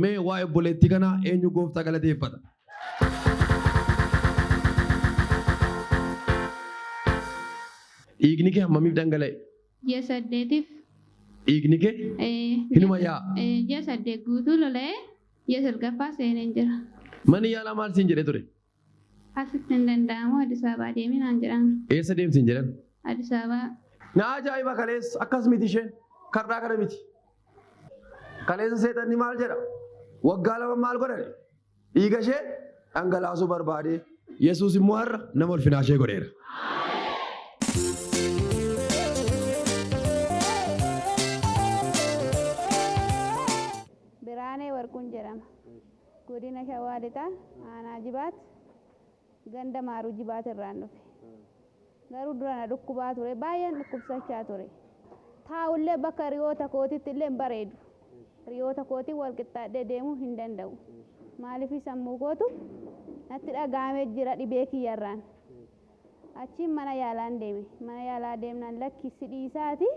Mee waa'ee obboleettii kanaa eenyu gooftaa galateeffata? Dhiigni kee hammamiif dhangala'e? Ji'a saddeetiif Dhiigni kee hinuma yaa'a. ji'a saddeet guutuu lola'ee ji'a salgaffaa seeneen jira. Manni yaalaa maal siin jedhee ture? Asitti hin danda'amu Addis Ababaa deeminaan jedhan. Eessa deemsiin jedhan? Addis Ababaa. Na ajaa'iba kaleessa akkas miti isheen karraa kana miti. Kaleessa seexanni maal jedha? Waggaa lama maal godhane? Dhiiga ishee dhangalaasuu barbaade Yesuus immoo har'a nama ulfinaa ishee godheera. Biraanee Warquun jedhama. Godina Shawaa Lixaa aanaa Jibaat ganda Maaruu Jibaat irraan dhufe. Garuu durana dhukkubaa ture baay'een dhukkubsachaa ture. Taa'ullee bakka hiriyoota kootiitti illee hin bareedu. Hiriyoota kootiin wal qixxaadhee deemuu hin danda'u. Maaliif sammuu kootu natti dhagahamee jira dhibee kiyyarraan. Achiin mana yaalaan deeme. Mana yaalaa deemnaan lakki sidhiisaati.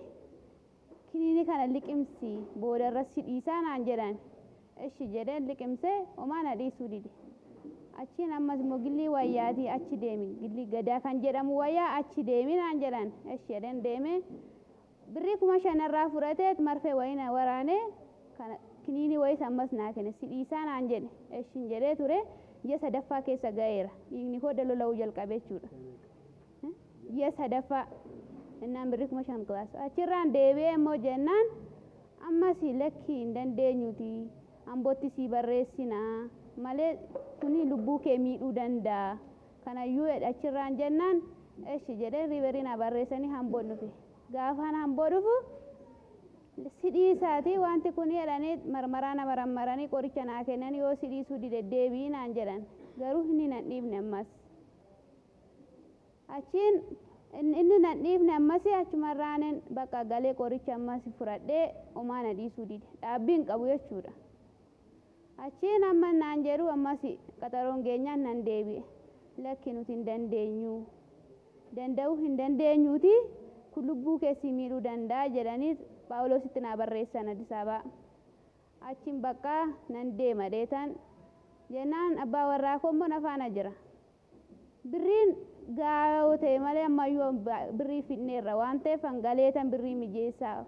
Kiniini kana liqimsi boodarra sidhiisaa naan jedhan. Eshi jedheen liqimsee homaa na dhiisuu dide. Achiin ammas immoo gillii wayyaatii achi deemi. Gillii gadaa kan jedhamu wayyaa achi deemi naan jedhan. Eshi jedheen deemee birrii 5,000 fudhateet marfee wayina waraanee kiniini wayis ammas naa kenne sidhiisaa naan jedhe. Eshiin jedhee ture ji'a sadaffaa keessa ga'eera. Dhiigni koo lola'uu jalqabe jechuudha. Ji'a sadaffaa innaan birrii 5,000 kilaasa. Achirraan deebi'ee immoo jennaan ammas lakki hin dandeenyuti. Ambootti si barreessinaa malee kuni lubbuu kee miidhuu danda'a. Kanayyuu achirraan jennaan eshi jedhee riiverii na barreessanii Hamboon dhufe. Gaafaan Hamboo dhufu sidhiisaatii wanti kun jedhanii marmaraa na marammaranii qoricha naa kennan yoo sidhiisuu dide deebii naan jedhan. Garuu inni nan dhiifne ammas. Achiin inni nan dhiifne ammas achumarraanen bakka galee qoricha ammas fudhadhee homaa na dhiisuu dide. Dhaabbiin qabu jechuudha. Achiin amma naan jedhu ammas qaxaroon geenyaan nan deebi'e. Lakki nuti hin dandeenyu. Danda'uu hin dandeenyuuti kun lubbuu keessi miidhuu danda'a jedhanii Phaawulositti na barreessan Addis Ababaa. Achiin bakka nan deema dheetan jennaan abbaa warraa koo immoo na faana jira. Birriin gaa'oo ta'e malee ammayyuu birrii fidneerra waan ta'eef hangaleetan birrii mijeessaa.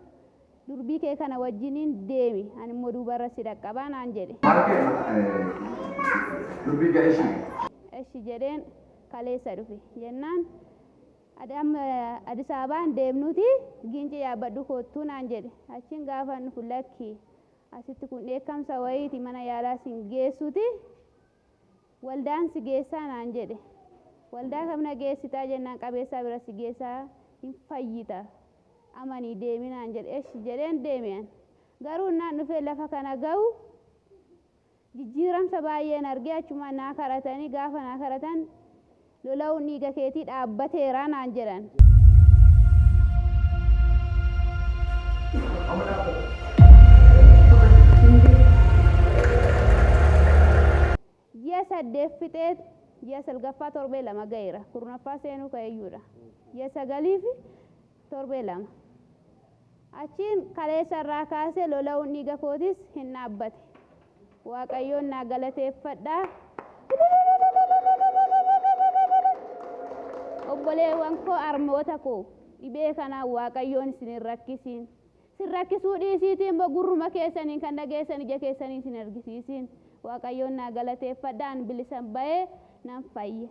Durbii kee kana wajjiniin deemi ani immoo duubarra si dhaqqabaa naan jedhe. Durbii ga'eeshi. Eshi jedheen kaleessa dhufe jennaan Addis Ababaan deemnuti ginci yaabbadhu koottuu naan jedhe. Achiin gaafa nufu lakki asitti kun dheekkamsa wayiiti mana yaalaa sin geessuti waldaan si geessaa naan jedhe. Waldaa kamna geessitaa jennaan qabeessaa bira si geessaa hin fayyita. Amanii deemi naan jedhe. Eshi jedheen deemi'an. Garuu naan dhufee lafa kana ga'u jijjiiramsa baay'een argee achuma naa karatanii gaafa naa karatan lola'uun dhiiga keetii dhaabbateera naan jedhan. Ji'a 8 fixee ji'a salgaffaa torbee 2 ga'eera. Kurnaffaa seenuu ka'eeyyuudha. Ji'a 9 fi torbee 2. Achiin kaleessa irraa kaasee lola'uun dhiiga kootis hin dhaabbate. Waaqayyoon naa galateeffadhaa. Obboleewwan koo armoota koo dhibee kanaan Waaqayyoon isin hin rakkisiin. Sin rakkisuu dhiisiitiin gurruma keessaniin kan dhageessan ija keessanii isin argisiisiin. Waaqayyoon naa galateeffadhaan bilisan ba'ee nan fayye.